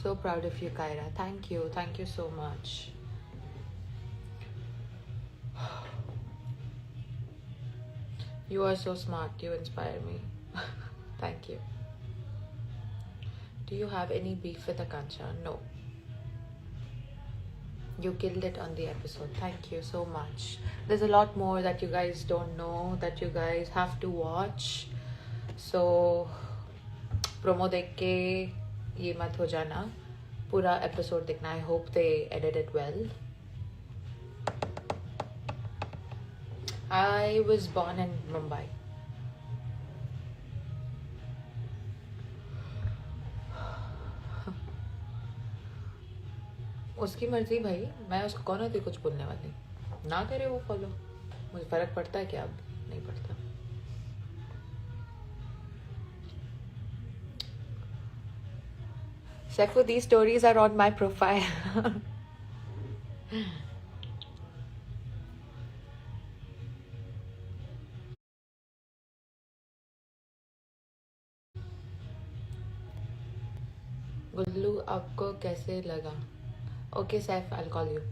So proud of you, Kyra. Thank you so much. You are so smart. You inspire me. Thank you. Do you have any beef with Akansha? No. You killed it on the episode. Thank you so much. There's a lot more that you guys don't know, that you guys have to watch. So promo देख के ये मत हो जाना. पूरा episode देखना. I hope they edit it well. I was born in Mumbai. उसकी मर्जी भाई. मैं उसको कौन होती कुछ बोलने वाली. ना करे वो फॉलो. मुझे फर्क पड़ता है क्या? अब नहीं पड़ता. Saifu, these stories are on my profile. गुल्लू आपको कैसे लगा? Okay, Saif, I'll call you.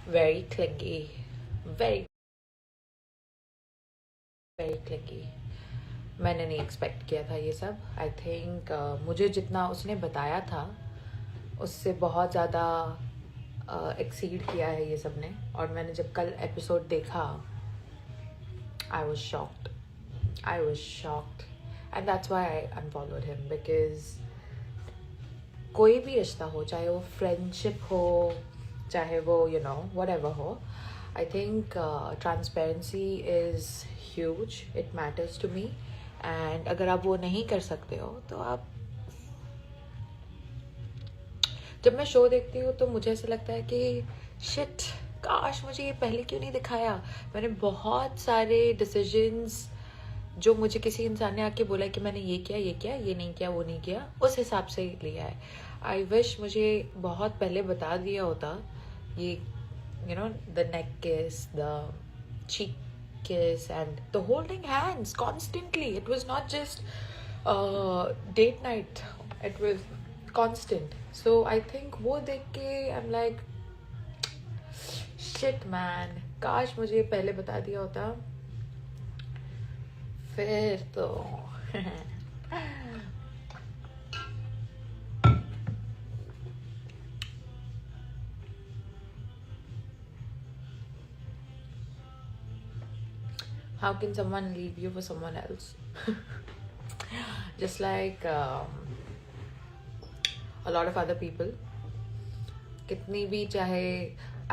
Very clingy. Very clingy. मैंने नहीं एक्सपेक्ट किया था ये सब. आई थिंक मुझे जितना उसने बताया था उससे बहुत ज़्यादा एक्सीड किया है ये सब ने. और मैंने जब कल एपिसोड देखा I was shocked and that's Y I unfollowed him. Because कोई भी रिश्ता हो, चाहे वो फ्रेंडशिप हो, चाहे वो व्हाटएवर हो, I think transparency is huge. It matters to me. And अगर आप वो नहीं कर सकते हो तो आप. जब मैं शो देखती हूँ तो मुझे ऐसा लगता है कि शिट, काश मुझे ये पहले क्यों नहीं दिखाया. मैंने बहुत सारे डिसीजंस जो मुझे किसी इंसान ने आके बोला कि मैंने ये किया, ये नहीं किया, वो नहीं किया, उस हिसाब से लिया है. आई विश मुझे बहुत पहले बता दिया होता. ये द नेक किस, the cheek kiss and the holding hands constantly. It was not just date night, it was constant. So I think वो देख के I'm like shit man, काश मुझे पहले बता दिया होता. फिर तो how can someone leave you for someone else? Just like a lot of other people. कितनी भी चाहे,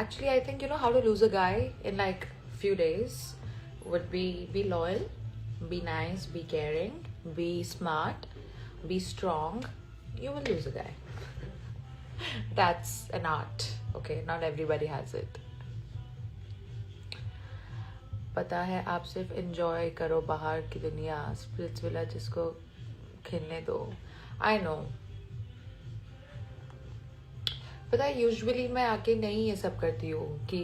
actually I think how to lose a guy in like few days would be loyal, be nice, be caring, be smart, be strong. You will lose a guy. That's an art. Okay, not everybody has it. पता है आप सिर्फ enjoy करो बाहर की दुनिया, splits villa जिसको खेलने दो. I know. पता है यूजुअली मैं आके नहीं ये सब करती हूँ कि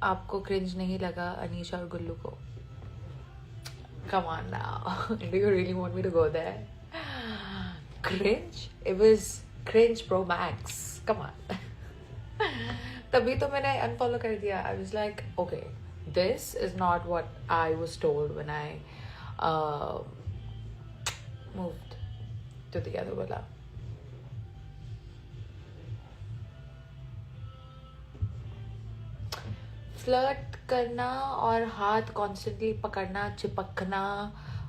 आपको क्रिंज नहीं लगा अनीशा और गुल्लू को. Come on now. Do you really want me to go there? Cringe? It was cringe pro max. Come on. तभी तो मैंने अनफॉलो कर दिया. I was like, okay, this is not what I was told when I moved to the other villa. Flirt करना और हाथ constantly पकड़ना, चिपकना.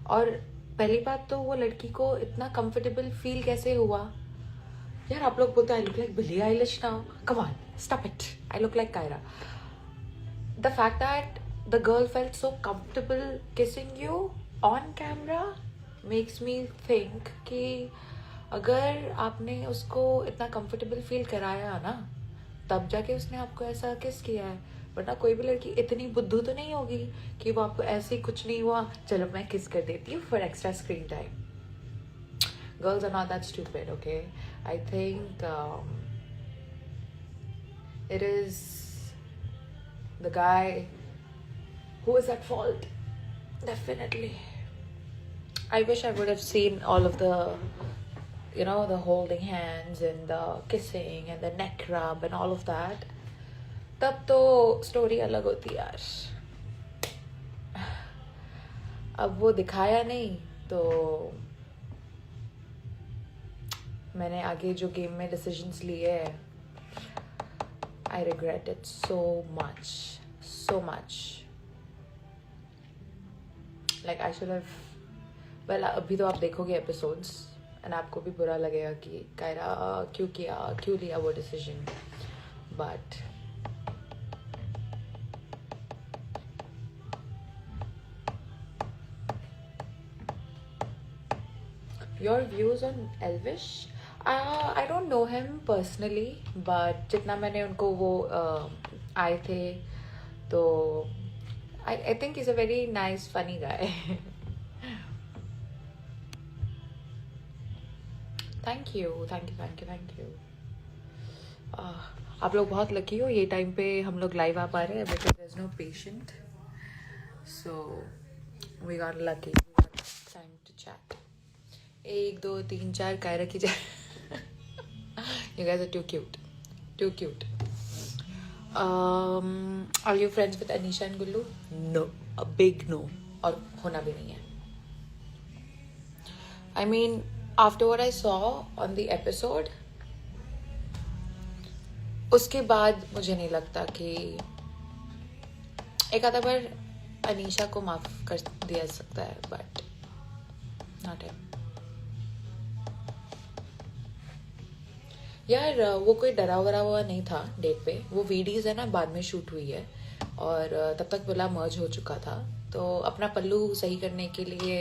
और पहली बात तो वो लड़की को इतना कंफर्टेबल फील कैसे हुआ. यार आप लोग बोलते हैं I look like Billie Eilish now. Come on, stop it. I look like Kiara. The fact that the girl felt so comfortable kissing you on camera makes me think कि अगर आपने उसको इतना कंफर्टेबल फील कराया ना, तब जाके उसने आपको ऐसा किस किया है. वरना कोई भी लड़की इतनी बुद्धू तो नहीं होगी कि वो आपको ऐसे ही कुछ नहीं हुआ, चलो मैं किस कर देती हूँ for extra screen time. Girls are not that stupid, okay? I think it is the guy who is at fault. Definitely. I wish I would have seen all of the, the holding hands and the kissing and the neck rub and all of that. तब तो story अलग होती यार. अब वो दिखाया नहीं तो मैंने आगे जो गेम में डिसीजंस लिए हैं, I regret it so much. Like I should have. Well, अभी तो आप देखोगे एपिसोड्स एंड आपको भी बुरा लगेगा कि कायरा क्यों लिया वो decision. But your views on Elvish. I don't know him personally, but जितना मैंने उनको वो आए थे तो I think he's a very nice, funny guy. Thank you. आप लोग बहुत लकी हो, ये टाइम पे हम लोग लाइव आ पा रहे हैं because there's no patient. So we got lucky. We got time to chat. 1 2 3 4 Kiara की जाए. You guys are too cute. Are you friends with Anisha and Gullu? No, a big no. और होना भी नहीं है. I mean, after what I saw on the episode, उसके बाद मुझे नहीं लगता कि एक आधा बार अनीशा को माफ कर दिया सकता है, बट नॉट हिम. यार वो कोई डरा वरा हुआ नहीं था डेट पे. वो वीडियोस है ना बाद में शूट हुई है और तब तक बोला मर्ज हो चुका था. तो अपना पल्लू सही करने के लिए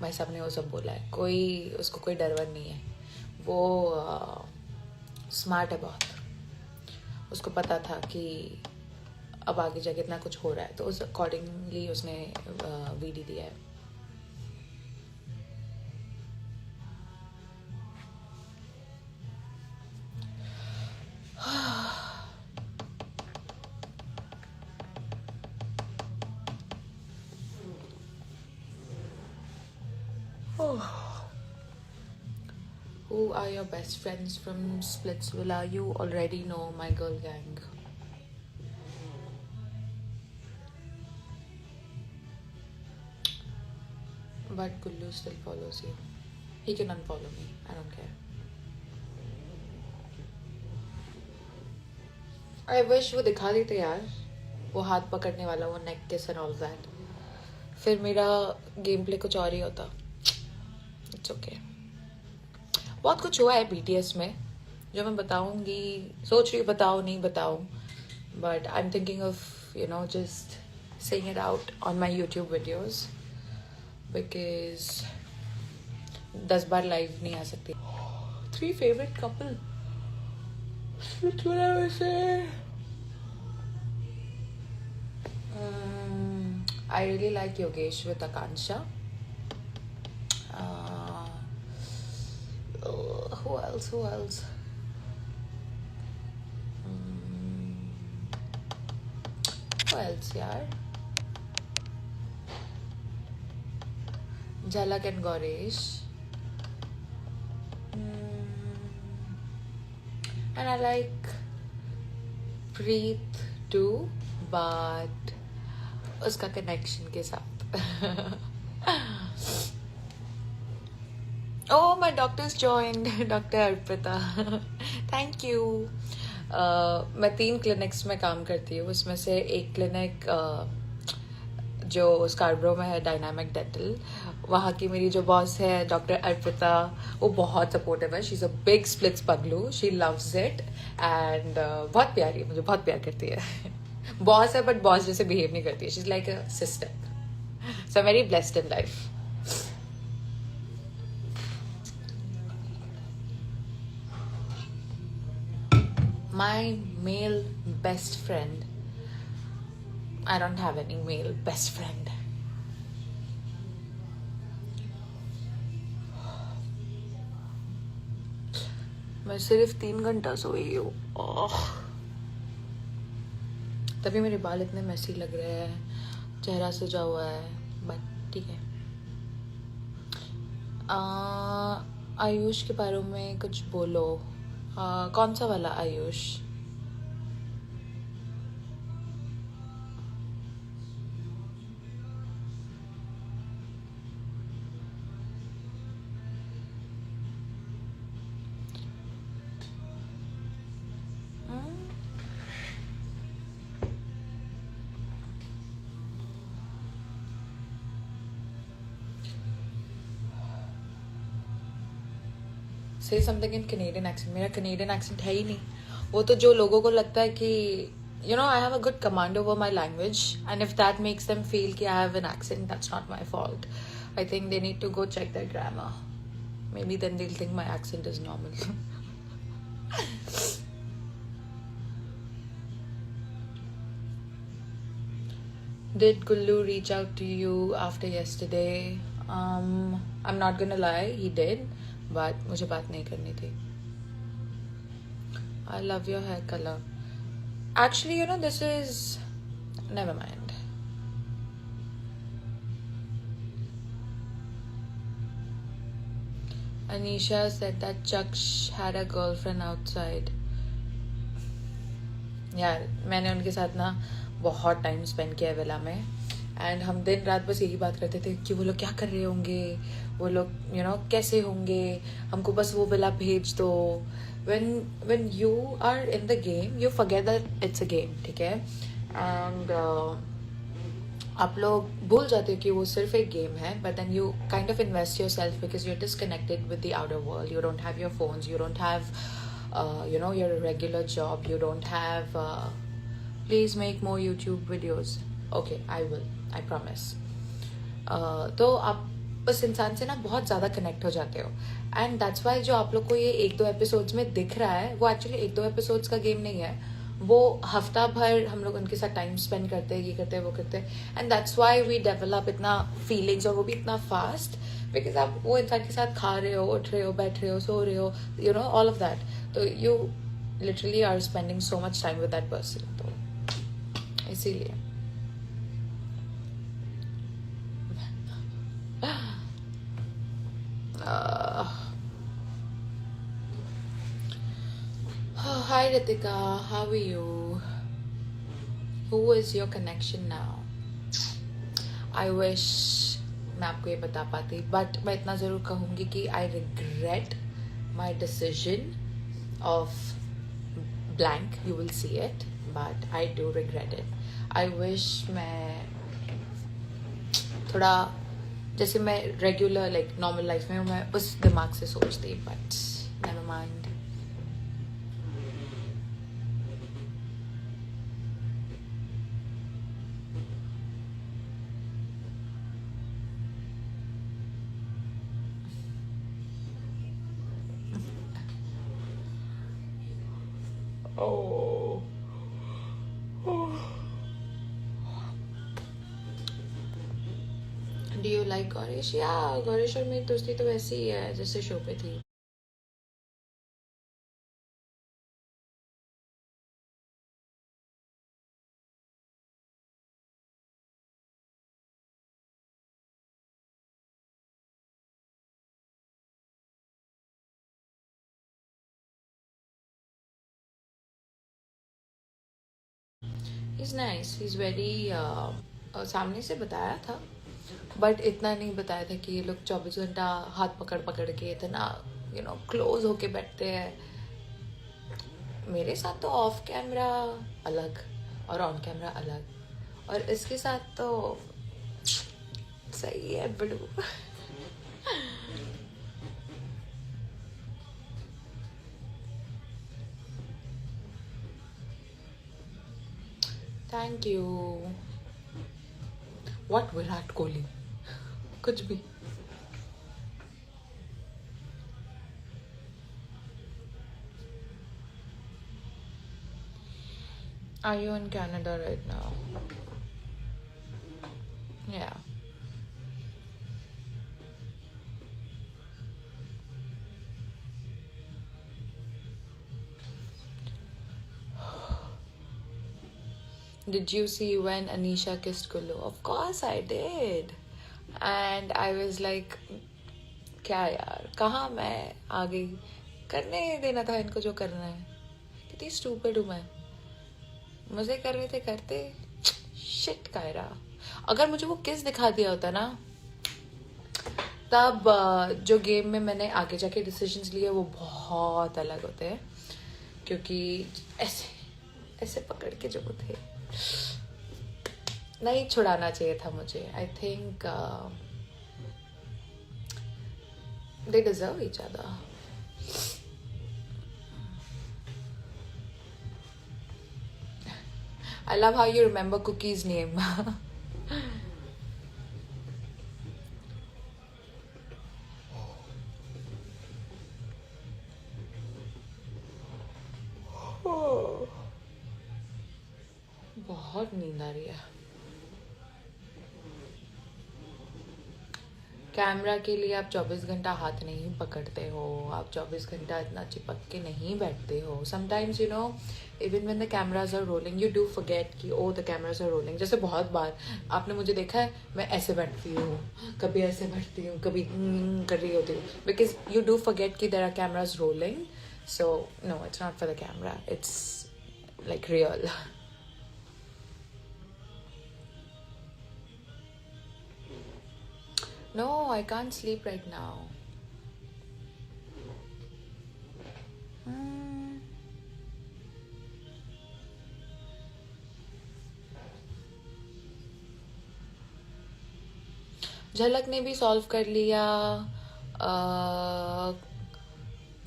भाई साहब ने वो सब बोला है. उसको कोई डर वर नहीं है. वो स्मार्ट है बहुत. उसको पता था कि अब आगे जाके इतना कुछ हो रहा है तो उस अकॉर्डिंगली उसने वीडियो दिया है. Who are your best friends from Splitsvilla? You already know my girl gang. But Gullu still follows you. He can unfollow me. I don't care. I wish वो दिखा देते यार. वो हाथ पकड़ने वाला, वो neck kiss and all that. फिर मेरा गेम प्ले कुछ और ही होता. It's okay. बहुत कुछ हुआ है BTS में जो मैं बताऊंगी. सोच रही बताऊं नहीं बताऊं, but I'm thinking of just saying it out on my YouTube videos because 10 bar live नहीं आ सकती. 3 favorite couple. I really like Yogesh with Akansha. Who else? Who else, yaar? Jhalak and Goresh. And I like Preet too, but उसका connection के साथ. Oh, my doctor's joined. Dr. Arpita. Thank you. मैं 3 clinics में काम करती हूँ. उसमें से एक क्लिनिक जो स्कारब्रो में है, डायनामिक डेंटल. वहाँ की मेरी जो बॉस है डॉक्टर अर्पिता, वो बहुत सपोर्टिव है. She is a big splits पगलू. शी लव्स इट एंड बहुत प्यारी है. मुझे बहुत प्यार करती है. बॉस है बट बॉस जैसे बिहेव नहीं करती है. She is like a sister. So very blessed in life. My male best friend. I don't have any male best friend. मैं सिर्फ 3 घंटा सोई हूँ. तभी मेरे बाल इतने मैसी लग रहे हैं. चेहरा सजा हुआ है, बट ठीक है. आयुष के बारे में कुछ बोलो. कौन सा वाला आयुष? से समथिंग इन कैनेडियन एक्सेंट. मेरा कैनेडियन एक्सेंट है ही नहीं. वो तो जो लोगों को लगता है कि I have a good command over my language, and if that makes them feel कि I have an accent, that's not my fault. I think they need to go check their grammar. Maybe then they'll think my accent is normal. Did Gullu reach out to you after yesterday? I'm not gonna lie, he did, but मुझे बात नहीं करनी थी. I love your hair color. Actually, this is... Never mind. Anisha said that Chaksh had a girlfriend outside. यार मैंने उनके साथ ना बहुत टाइम स्पेंड किया विला में, एंड हम दिन रात बस यही बात करते थे कि वो लोग क्या कर रहे होंगे, वो लोग कैसे होंगे, हमको बस वो विला भेज दो. when you are in the game you forget that it's a game, ठीक है, and आप लोग भूल जाते हो कि वो सिर्फ एक गेम है, but then you kind of invest yourself because you're disconnected with the outer world. You don't have your phones, you don't have your regular job, you don't have please make more YouTube videos. Okay, I will, I promise. तो आप बस इंसान से ना बहुत ज़्यादा connect हो जाते हो, एंड दैट्स वाई जो आप लोग को ये 1-2 एपिसोड्स में दिख रहा है वो एक्चुअली 1-2 एपिसोड्स का गेम नहीं है. वो हफ्ता भर हम लोग उनके साथ टाइम स्पेंड करते हैं, ये करते हैं वो करते हैं, and that's why we develop इतना फीलिंग्स, और वो भी इतना फास्ट, बिकॉज आप वो इंसान के साथ खा रहे हो, उठ रहे हो, बैठ रहे हो, सो रहे हो, ऑल ऑफ दैट. तो you literally are spending so much time with that person. तो इसीलिए hi Ritika, how are you? Who is your connection now? I wish मैं आपको ये बता पाती, बट मैं इतना ज़रूर कहूँगी कि I regret my decision of blank. You will see it, but I do regret it. I wish मैं थोड़ा जैसे मैं रेगुलर लाइक नॉर्मल लाइफ में हूँ, मैं उस दिमाग से सोचती, but never mind. Oh. Do you like Gaurish? Yeah, Gaurish और मेरी दोस्ती तो वैसी ही है जैसे शो पे थी. He's nice. He's very सामने से बताया था, बट इतना नहीं बताया था कि ये लोग 24 घंटा हाथ पकड़ पकड़ के इतना क्लोज होके बैठते हैं. मेरे साथ तो ऑफ कैमरा अलग और ऑन कैमरा अलग, और इसके साथ तो सही है बड़ू. Thank you. What Virat Kohli? कुछ भी. Are you in Canada right now? Yeah. Did you see when Anisha kissed Gullu? Of course I did. And I was like, क्या यार, कहाँ मैं आ गई, करने देना था इनको जो करना है। कितनी स्टूपिड हूँ मैं, मजे कर रहे थे करते। शिट कायरा, अगर मुझे वो किस दिखा दिया होता ना, तब जो गेम में मैंने आगे जाके डिसीजंस लिए वो बहुत अलग होते हैं, क्योंकि ऐसे ऐसे पकड़ के जो थे नहीं छुड़ाना चाहिए था मुझे। I think they deserve each other. I love how you remember Cookie's name. बहुत नींद आ रही है। कैमरा के लिए आप 24 घंटा हाथ नहीं पकड़ते हो, आप 24 घंटा इतना चिपक के नहीं बैठते हो। Sometimes you know, even when the cameras are rolling, you do forget कि oh the cameras are rolling. जैसे बहुत बार आपने मुझे देखा है, मैं ऐसे बैठती हूँ, कभी ऐसे बैठती हूँ, कभी कर रही होती हूँ, बिकॉज यू डू फॉरगेट कि there are cameras rolling. So no, it's not for the camera, it's like real. No, I can't sleep right now. झलक ने भी सॉल्व कर लिया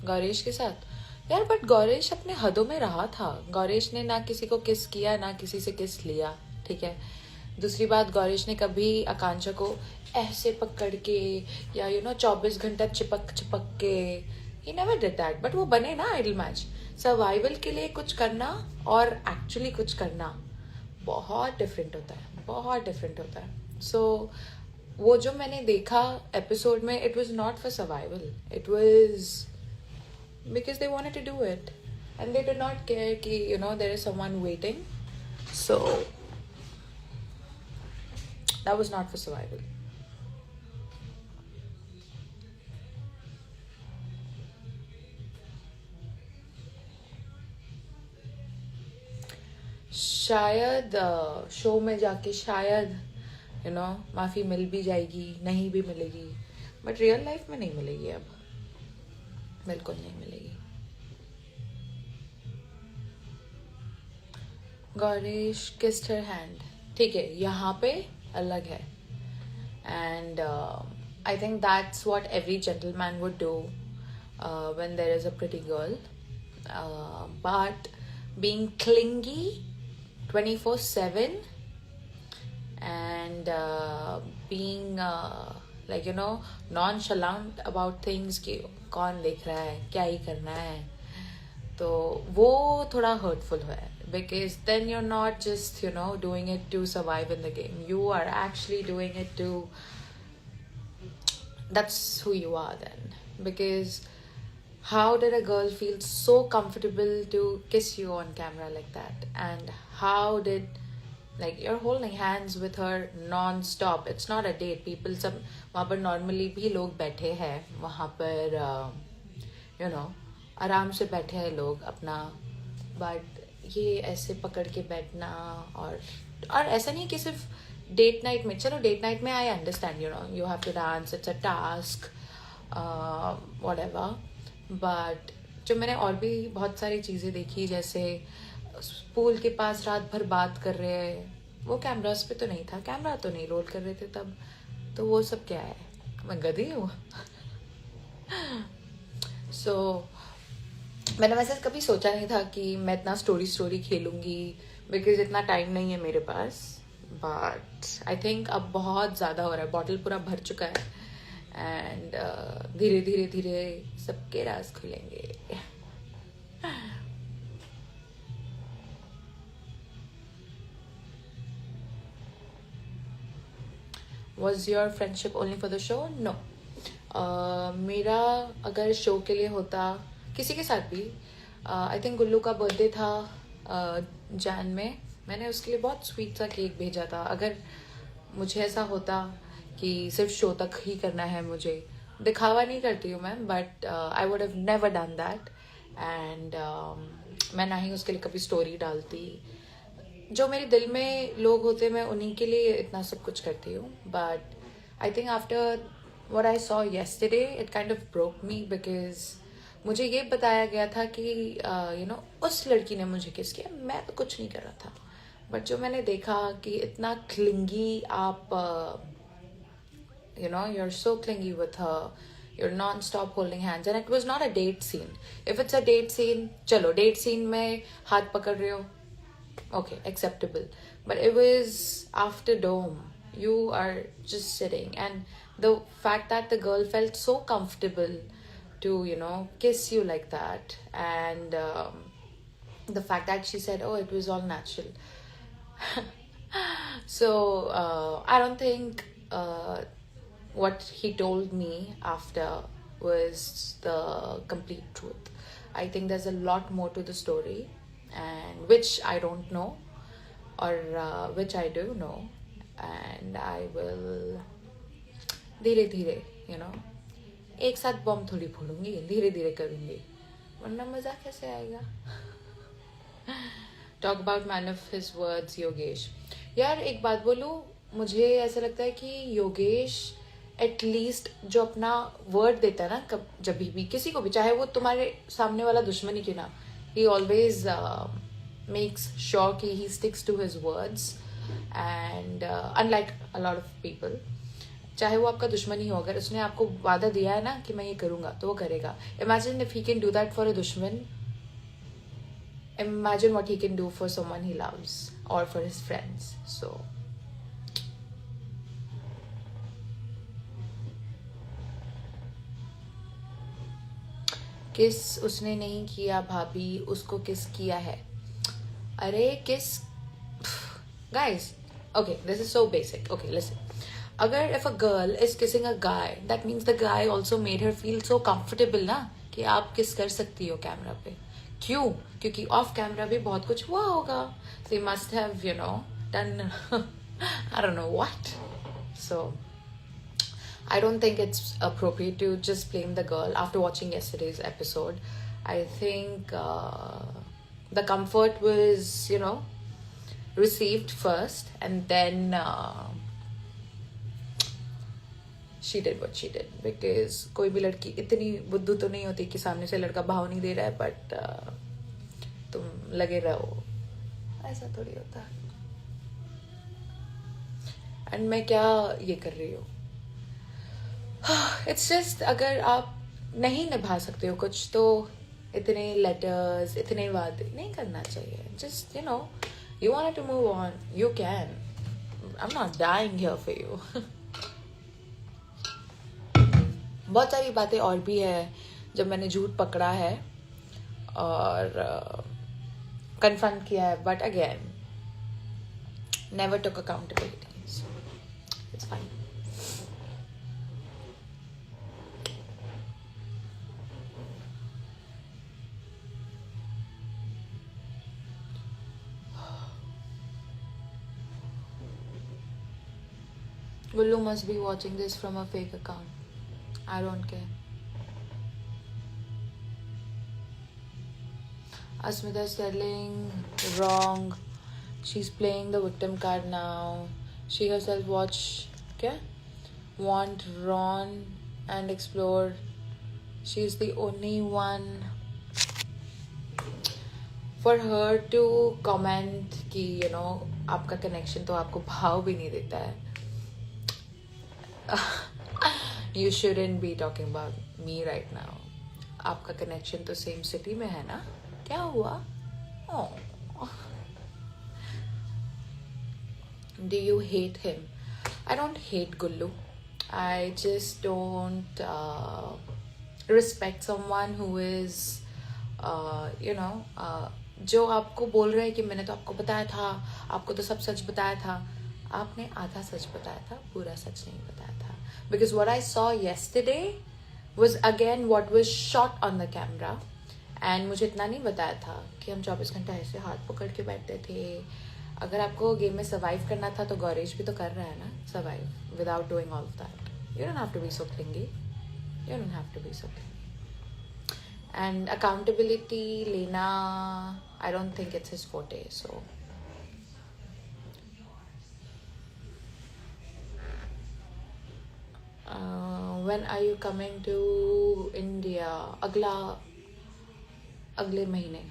गौरेश के साथ। यार बट गौरेश अपने हदों में रहा था। गौरेश ने ना किसी को किस किया, ना किसी से किस लिया, ठीक है। दूसरी बात, गौरेश ने कभी आकांक्षा को ऐसे पकड़ के या 24 घंटा चिपक चिपक के, he never did that. But वो बने ना आइडल मैच। सर्वाइवल के लिए कुछ करना और एक्चुअली कुछ करना बहुत डिफरेंट होता है, बहुत डिफरेंट होता है। सो वो जो मैंने देखा एपिसोड में, it was not for survival, it was because they wanted to do it and they did not care कि there is someone waiting, so that was not for survival. शायद शो में जाके शायद माफी मिल भी जाएगी, नहीं भी मिलेगी, बट रियल लाइफ में नहीं मिलेगी, अब बिल्कुल नहीं मिलेगी। गौरीश किस्ड हर हैंड, ठीक है, यहाँ पे अलग है, and I think that's what every gentleman would do when there is a pretty girl, but being clingy 24/7 and being like nonchalant about things कि कौन देख रहा है, क्या ही करना है, तो वो थोड़ा hurtful है, because then you're not just doing it to survive in the game, you are actually doing it to, that's who you are then. Because how did a girl feel so comfortable to kiss you on camera like that, and how did, like, you're holding hands with her non-stop, it's not a date, people सब वहाँ पर normally भी लोग बैठे हैं, वहाँ पर आराम से बैठे हैं लोग अपना, बट ये ऐसे पकड़ के बैठना, और ऐसा नहीं कि सिर्फ डेट नाइट में, चलो डेट नाइट में I understand you have to dance, it's a task, whatever, but जो मैंने और भी बहुत सारी चीज़ें देखी, जैसे पूल के पास रात भर बात कर रहे हैं, वो कैमरास पे तो नहीं था, कैमरा तो नहीं रोल कर रहे थे तब, तो वो सब क्या है, मैं गधी हूँ। सो मैंने वैसे कभी सोचा नहीं था कि मैं इतना स्टोरी खेलूँगी, बिकॉज इतना टाइम नहीं है मेरे पास, बट आई थिंक अब बहुत ज़्यादा हो रहा है, बॉटल पूरा भर चुका है, एंड धीरे धीरे धीरे सबके राज खुलेंगे। Was your friendship only for the show? No. मेरा अगर शो के लिए होता, किसी के साथ भी, आई थिंक गुल्लू का बर्थडे था जैन में, मैंने उसके लिए बहुत स्वीट सा केक भेजा था। अगर मुझे ऐसा होता कि सिर्फ शो तक ही करना है मुझे, दिखावा नहीं करती हूँ मैं, but I would have never done that. And मैं ना ही उसके लिए कभी स्टोरी डालती. जो मेरे दिल में लोग होते मैं उन्हीं के लिए इतना सब कुछ करती हूँ. But I think after what I saw yesterday, it kind of broke me because मुझे ये बताया गया था कि उस लड़की ने मुझे किस किया, मैं तो कुछ नहीं कर रहा था. बट जो मैंने देखा कि इतना क्लिंगी आप, you're so clingy with her, you're non-stop holding hands, and it was not a date scene. If it's a date scene, चलो date scene में हाथ पकड़ रहे हो, okay, acceptable. But it was after Dome. You are just sitting, and the fact that the girl felt so comfortable to kiss you like that, and the fact that she said, oh, it was all natural. So I don't think what he told me after was the complete truth. I think there's a lot more to the story, and which I don't know, or which I do know, and I will धीरे धीरे एक साथ बम थोड़ी फोड़ूंगी, धीरे धीरे करूंगी, वरना मजा कैसे आएगा. Talk about man of his words, Yogesh. यार एक बात बोलूं, मुझे ऐसा लगता है कि योगेश एटलीस्ट जो अपना वर्ड देता है ना, जब भी किसी को भी, चाहे वो तुम्हारे सामने वाला दुश्मन ही क्यों ना, ही ऑलवेज मेक्स श्योर कि he sticks to his words. And unlike a lot of people, चाहे वो आपका दुश्मन ही हो, अगर उसने आपको वादा दिया है ना कि मैं ये करूंगा तो वो करेगा. Imagine if he can do that for a दुश्मन, imagine what he can do for someone he loves or for his friends. So किस उसने नहीं किया भाभी, उसको किस किया है. अरे किस guys, okay, this is so basic. Okay, listen. अगर if a girl is kissing a guy, that means the guy also made her feel so comfortable ना कि आप किस कर सकती हो कैमरा पे. क्यों? क्योंकि ऑफ कैमरा भी बहुत कुछ हुआ होगा. They must have done I don't know what. So I don't think it's appropriate to just blame the girl after watching yesterday's episode. I think the comfort was received first, and then she did what she did. Because कोई भी लड़की इतनी बुद्धू तो नहीं होती कि सामने से लड़का भाव नहीं दे रहा है बट तुम लगे रहो, ऐसा थोड़ी होता है. एंड मैं क्या ये कर रही हूँ, इट्स जस्ट अगर आप नहीं निभा सकते हो कुछ तो इतने लेटर्स, इतने वादे नहीं करना चाहिए. Just you wanted to move on, you can. I'm not dying here for you. बहुत सारी बातें और भी है जब मैंने झूठ पकड़ा है और कन्फ्रंट किया है, but again never took accountability. So it's fine. Gullu must be watching this from a fake account. I don't care. Asmita's telling wrong. She's playing the victim card now. She herself want Ron and explore. She's the only one. For her to comment कि आपका connection तो आपको भाव भी नहीं देता है. You shouldn't be talking about me right now. आपका connection तो same city में है ना, क्या हुआ? Oh. Do you hate him? I don't hate Gullu. I just don't respect someone who is जो आपको बोल रहे हैं कि मैंने तो आपको बताया था, आपको तो सब सच बताया था. आपने आधा सच बताया था, पूरा सच नहीं बताया था. Because what I saw yesterday was again what was shot on the camera. And मुझे इतना नहीं बताया था कि हम 24 घंटा ऐसे हाथ पकड़ के बैठते थे. अगर आपको गेम में सर्वाइव करना था तो गौरेश भी तो कर रहा है ना survive without doing all of that. You don't have to be so clingy. You don't have to be so clingy. And accountability, Lena, I don't think it's his forte. So when are you coming to India? अगले महीने.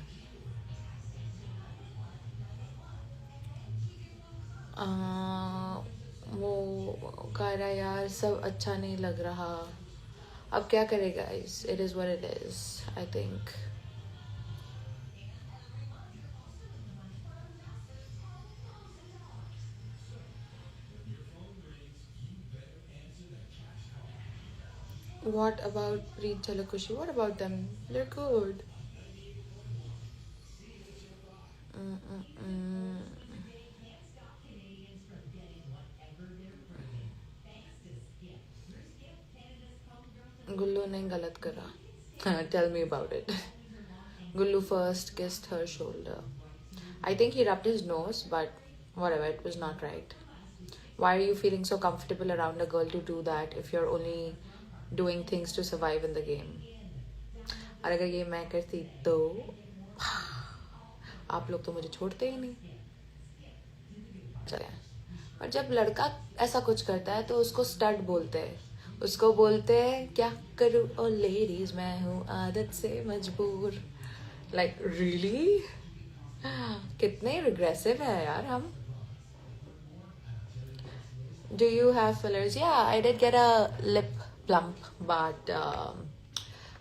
वो कह रहा यार सब अच्छा नहीं लग रहा. अब क्या करे guys? It is what it is. I think. What about Preet Chalakushi? What about them? They're good. Gullu ने गलत करा. Tell me about it. Gullu first kissed her shoulder. I think he rubbed his nose, but whatever, it was not right. Why are you feeling so comfortable around a girl to do that if you're only doing things to survive in the game? और अगर ये मैं करती तो आप लोग तो मुझे छोड़ते ही नहीं. चले. और जब लड़का ऐसा कुछ करता है तो उसको स्टड बोलते हैं. उसको बोलते हैं क्या करूँ ओ लेडीज मैं हूँ आदत से मजबूर. लाइक रियली कितने रिग्रेसिव है यार हम. Do you have fillers? Yeah, I did get a lip plump, but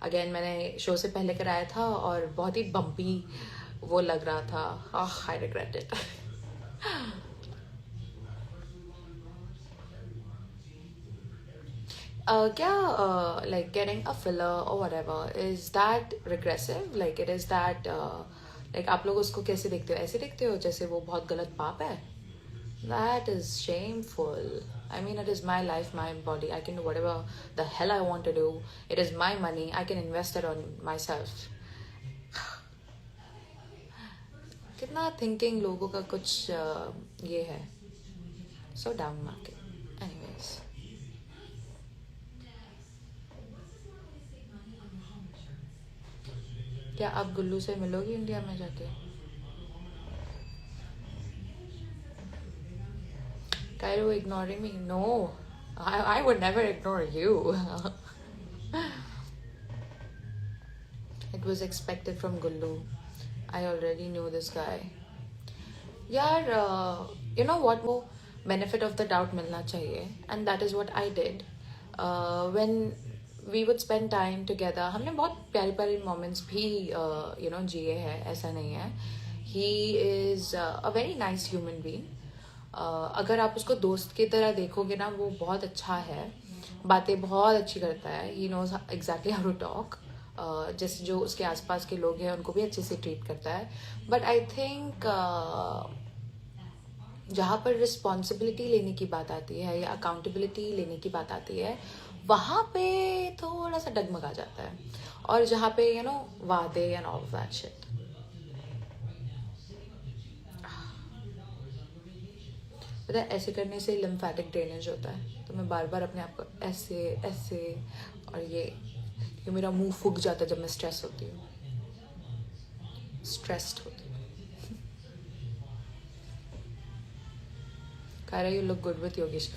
again मैंने शो से पहले कराया था और बहुत ही बम्पी वो लग रहा था. I regret it. क्या like getting a filler or whatever, is that regressive? Like it is that like आप लोग उसको कैसे देखते हो? ऐसे देखते हो जैसे वो बहुत गलत पाप है? That is shameful. I mean, it is my life, my body. I can do whatever the hell I want to do. It is my money. I can invest it on myself. कितना thinking लोगों का कुछ ये है. So down market. Anyways. क्या आप गुल्लू से मिलोगी India में जाके? Cairo ignoring me? No, I would never ignore you. It was expected from Gullu. I already knew this guy. यार you know what, वो benefit of the doubt मिलना चाहिए, and that is what I did. When we would spend time together, हमने बहुत प्यारी प्यारी moments भी you know जिए हैं, ऐसा नहीं है. He is a very nice human being. अगर आप उसको दोस्त की तरह देखोगे ना, वो बहुत अच्छा है. बातें बहुत अच्छी करता है. He knows exactly how to talk. जैसे जो उसके आसपास के लोग हैं उनको भी अच्छे से ट्रीट करता है. बट आई थिंक जहाँ पर रिस्पॉन्सिबिलिटी लेने की बात आती है या अकाउंटेबिलिटी लेने की बात आती है, वहाँ पे थोड़ा सा डगमगा जाता है. और जहाँ पे यू नो वादे and all of that shit. पता है ऐसे करने से लिम्फेटिक ड्रेनेज होता है. तो मैं बार बार अपने आप को ऐसे ऐसे, और ये मेरा मुंह फूक जाता है जब मैं स्ट्रेस होती हूँ, स्ट्रेस्ड होती हूँ. कह रहा you look good with Yogesh.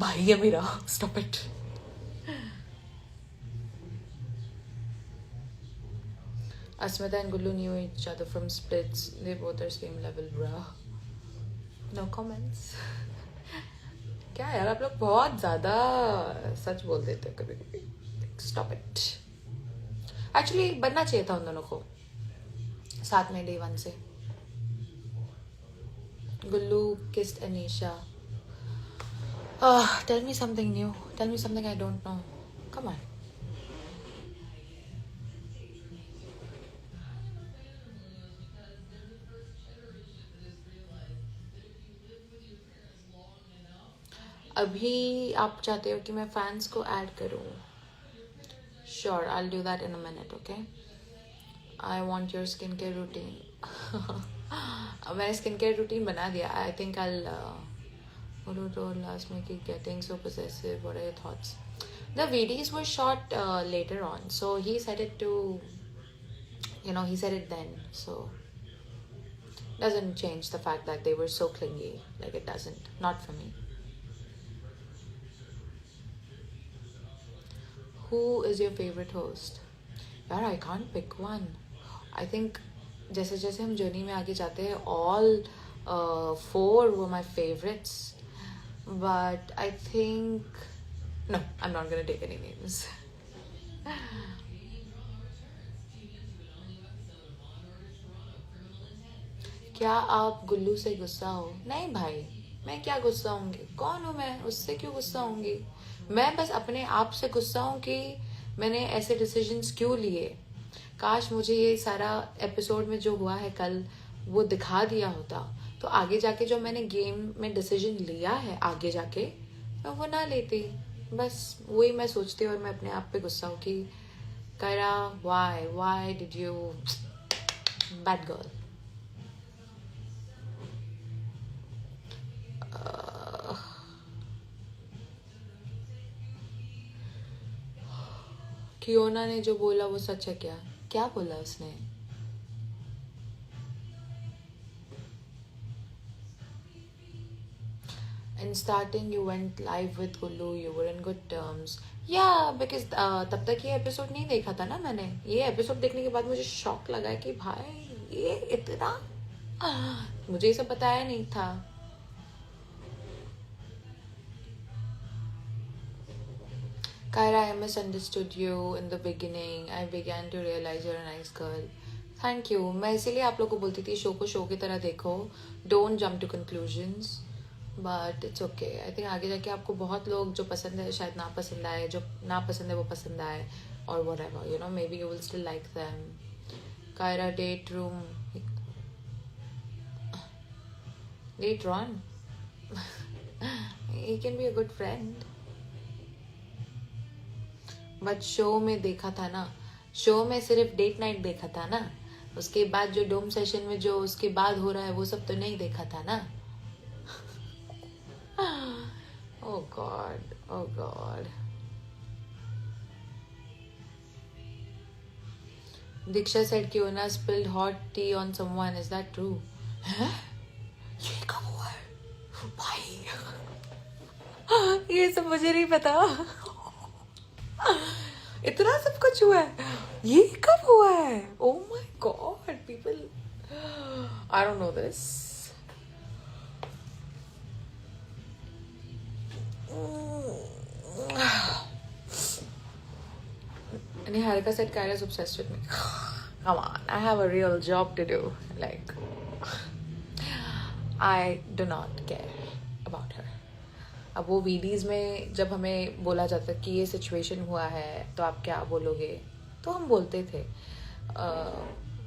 भाई है मेरा, stop it. Asmita and Gullu knew each other from splits. They both are same level, bro. No comments. क्या यार आप लोग बहुत ज़्यादा सच बोल देते हो कभी कभी. Stop it. Actually बनना चाहिए था उन दोनों को साथ में day 1 से. Gullu kissed Anisha. Tell me something new. Tell me something I don't know. Come on. अभी आप चाहते हो कि मैं फैंस को ऐड करूँ? Sure, I'll do that in a minute, okay? I want your skincare routine. मैंने skincare routine बना दिया. I think I'll. Who told last week getting so possessive? What are your thoughts? The VDs were shot later on, so he said it to, he said it then, so doesn't change the fact that they were so clingy. Like, it doesn't, not for me. Who is your favorite host? यार, I can't pick one. I think जैसे जैसे हम journey में आगे जाते हैं, all 4 were my favorites. But I think, no, I'm not gonna take any names. क्या आप गुल्लू से गुस्सा हो? नहीं भाई, मैं क्या गुस्सा होंगी? कौन हूँ मैं? उससे क्यों गुस्सा होंगी? मैं बस अपने आप से गुस्सा हूँ कि मैंने ऐसे डिसीजंस क्यों लिए. काश मुझे ये सारा एपिसोड में जो हुआ है कल वो दिखा दिया होता, तो आगे जाके जो मैंने गेम में डिसीजन लिया है आगे जाके, मैं वो ना लेती. बस वही मैं सोचती और मैं अपने आप पे गुस्सा हूँ कि Kyra, why did you, bad girl. Kiona ने जो बोला वो सच है क्या? क्या बोला उसने? In starting you went live with Gullu, you were in good terms. Yeah, because तब तक ये एपिसोड नहीं देखा था ना मैंने. ये एपिसोड देखने के बाद मुझे शॉक लगा कि भाई ये इतना, मुझे ये सब बताया नहीं था. Kyra, I misunderstood you in the beginning. I began to realize you're a nice girl. Thank you. मैं इसीलिए आप लोगों को बोलती थी शो को शो की तरह देखो. Don't jump to conclusions. But it's okay. I think आगे जाके आपको बहुत लोग जो पसंद है शायद ना पसंद आए, जो ना पसंद है वो पसंद आए, or whatever. Maybe you will still like them. Kyra, date room. Date Ron. He can be a good friend. But show में देखा था ना, शो में सिर्फ डेट नाइट देखा था ना, उसके बाद जो डोम सेशन में जो उसके बाद हो रहा है वो सब तो नहीं देखा था ना. Oh God. Diksha said Kiona spilled hot tea on someone. Is that true? ये कब हुआ है भाई? ये सब मुझे नहीं पता. इतना सब कुछ हुआ है, ये कब हुआ है? Oh my God, people, I don't know this. And Harika said Kyra's obsessed with me. Come on, I have a real job to do. Like, I do not care about her. अब वो videos में जब हमें बोला जाता कि ये situation हुआ है तो आप क्या बोलोगे, तो हम बोलते थे.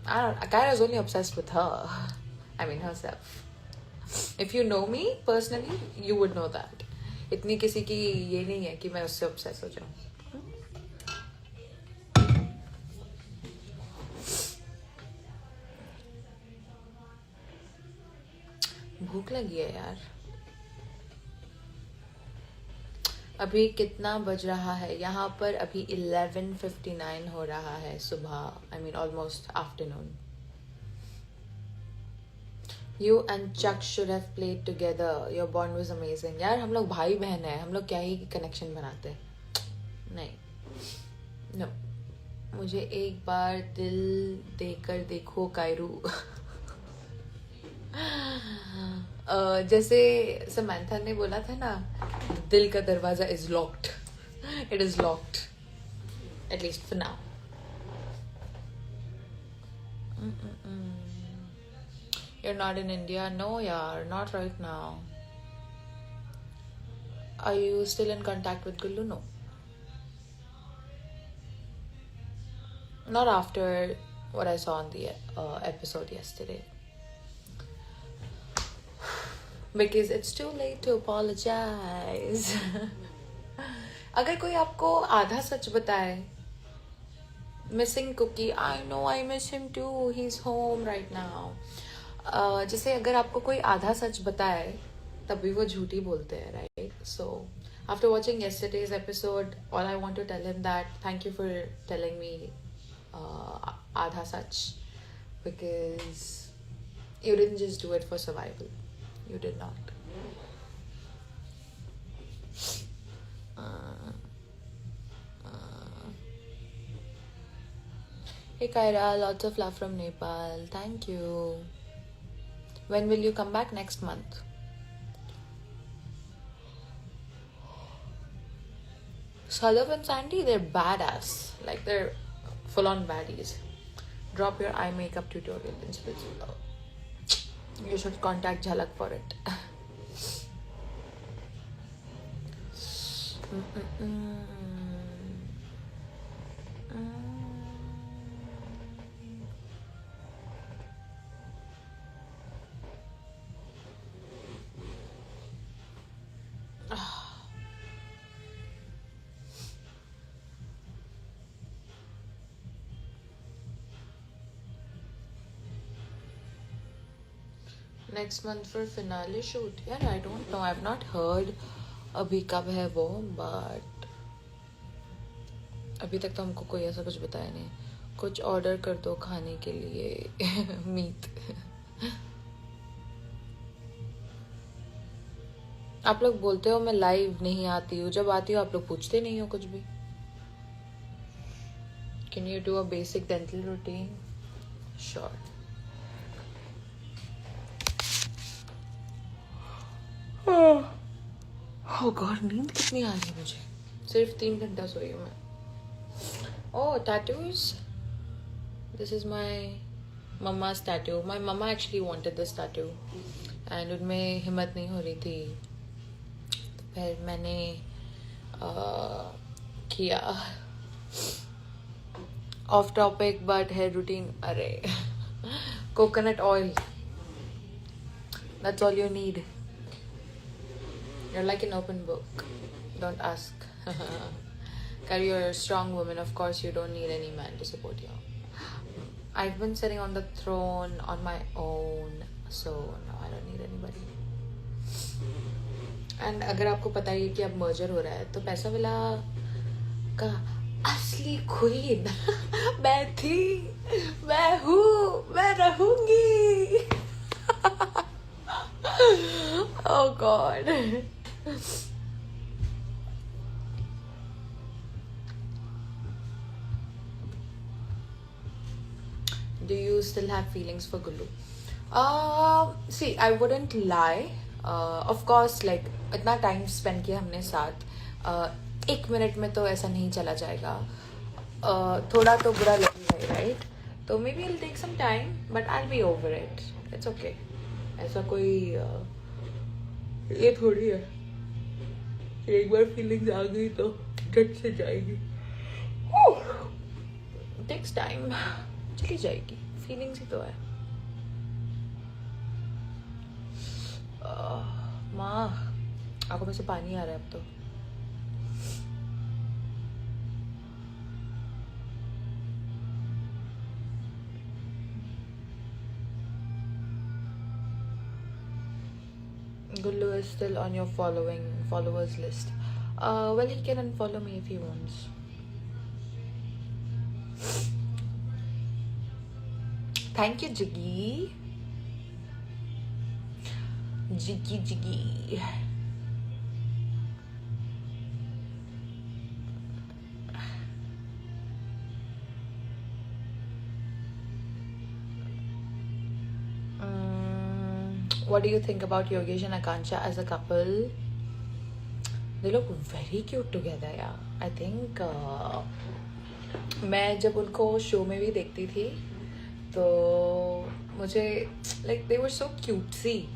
Kyra is only obsessed with her. I mean herself. If you know me personally, you would know that. इतनी किसी की ये नहीं है कि मैं उससे obsess हो जाऊँ. भूख लगी है यार. अभी कितना बज रहा है यहाँ पर? अभी 11:59 हो रहा है सुबह. I mean almost afternoon. You and Chuck should have played together. Your bond was amazing. यार हम लोग भाई बहन हैं, हम लोग क्या ही कनेक्शन बनाते हैं. नहीं, no. मुझे एक बार दिल देकर देखो कायरू. जैसे समंथा ने बोला था ना, दिल का दरवाजा is locked. It is locked, at least for now. You're not in India? No, yaar, not right now. Are you still in contact with Gullu? No. Not after what I saw on the episode yesterday. Because it's too late to apologize. अगर कोई आपको आधा सच बताए, missing cookie, I know I miss him too, he's home right now. जैसे अगर आपको कोई आधा सच बताए तब भी वो झूठी बोलते हैं, right? So After watching yesterday's episode, all I want to tell him that thank you for telling me Adha Sach, because you didn't just do it for survival. You did not. Hey Kaira, lots of love from Nepal. Thank you. When will you come back? Next month? Sadaf and Sandy, they're badass. Like, they're full-on baddies. Drop your eye makeup tutorial in split. You should contact Jhalak for it. Next month for finale shoot. Yeah, I don't know. I've not heard अभी कब है वो, but अभी तक तो हमको कोई ऐसा कुछ बताया नहीं. कुछ ऑर्डर कर दो खाने के लिए मीट. आप लोग बोलते हो मैं लाइव नहीं आती हूँ, जब आती हूँ आप लोग पूछते नहीं हो कुछ भी. Can you do a basic dental routine? Sure. Oh God, नींद कितनी आ रही है मुझे. सिर्फ 3 घंटा सोई हूँ मैं. Oh, tattoos. This is my mama's tattoo. My mama actually wanted this tattoo, and उनमें हिम्मत नहीं हो रही थी. तो फिर मैंने किया. Off topic, but hair routine. अरे coconut oil. That's all you need. You're like an open book. Don't ask. Carry, you're a strong woman. Of course, you don't need any man to support you. I've been sitting on the throne on my own, so no, I don't need anybody. And अगर आपको पता ही कि अब merger हो रहा है, तो पैसा विला का असली queen मैं थी, मैं हूँ, मैं रहूँगी. Oh God. Do you still have feelings for Gullu? See, I wouldn't lie. Of course, like इतना time spend किया हमने साथ. 1 minute में तो ऐसा नहीं चला जाएगा. थोड़ा तो बुरा लगेगा, right? तो maybe it'll take some time, but I'll be over it. It's okay. ऐसा कोई ये थोड़ी है. एक बार feelings आ गई तो झट से जाएगी. Takes time. चली जाएगी. फीलिंग्स ही तो है. माँ, आंखों में से पानी आ रहा है अब तो. Gullu is still on your followers list. Well, he can unfollow me if he wants. Thank you, Jiggy. Jiggy. What do you think about Yogesh and Akansha as a couple? They look very cute together, yeah. I think मैं जब उनको show में भी देखती थी तो मुझे like they were so cutesy,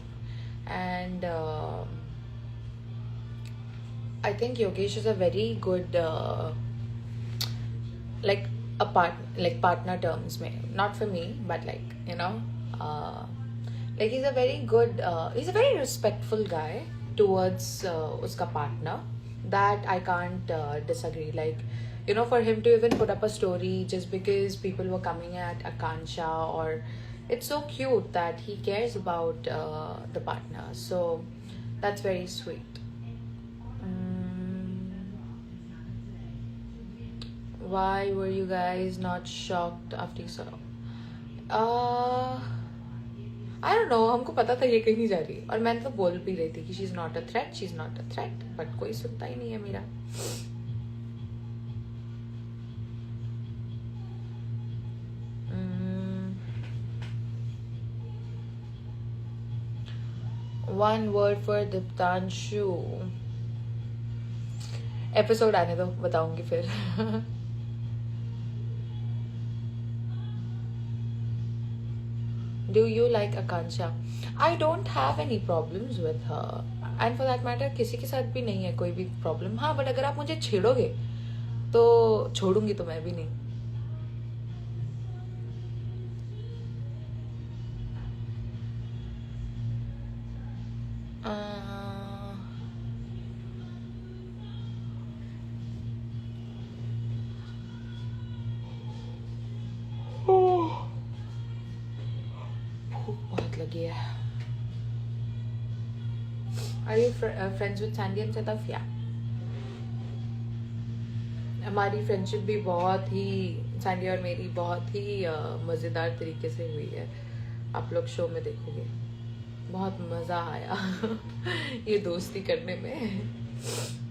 and I think Yogesh is a very good like a partner terms में, not for me, but like you know like he's a very good he's a very respectful guy towards uska partner. That I can't disagree. Like, you know, for him to even put up a story just because people were coming at Akansha, or it's so cute that he cares about the partner. So that's very sweet. Why were you guys not shocked after you saw? I don't know, हमको पता था ये कहीं नहीं जा रही, और मैंने तो बोल भी रही थी कि she's not a threat, but कोई सुनता ही नहीं है मेरा. One word for Diptanshu. Episode आने दो, बताऊंगी फिर. Do you like Akansha? I don't have any problems with her. And for that matter, किसी के साथ भी नहीं है कोई भी प्रॉब्लम. हाँ, बट अगर आप मुझे छेड़ोगे तो छोड़ूंगी तो मैं भी नहीं. बहुत लगी है. Are you friends with Sandy and Sadaf? Yeah. हमारी फ्रेंडशिप भी बहुत ही, सैंडी और मेरी बहुत ही मज़ेदार तरीके से हुई है. आप लोग शो में देखोगे, बहुत मज़ा आया ये दोस्ती करने में.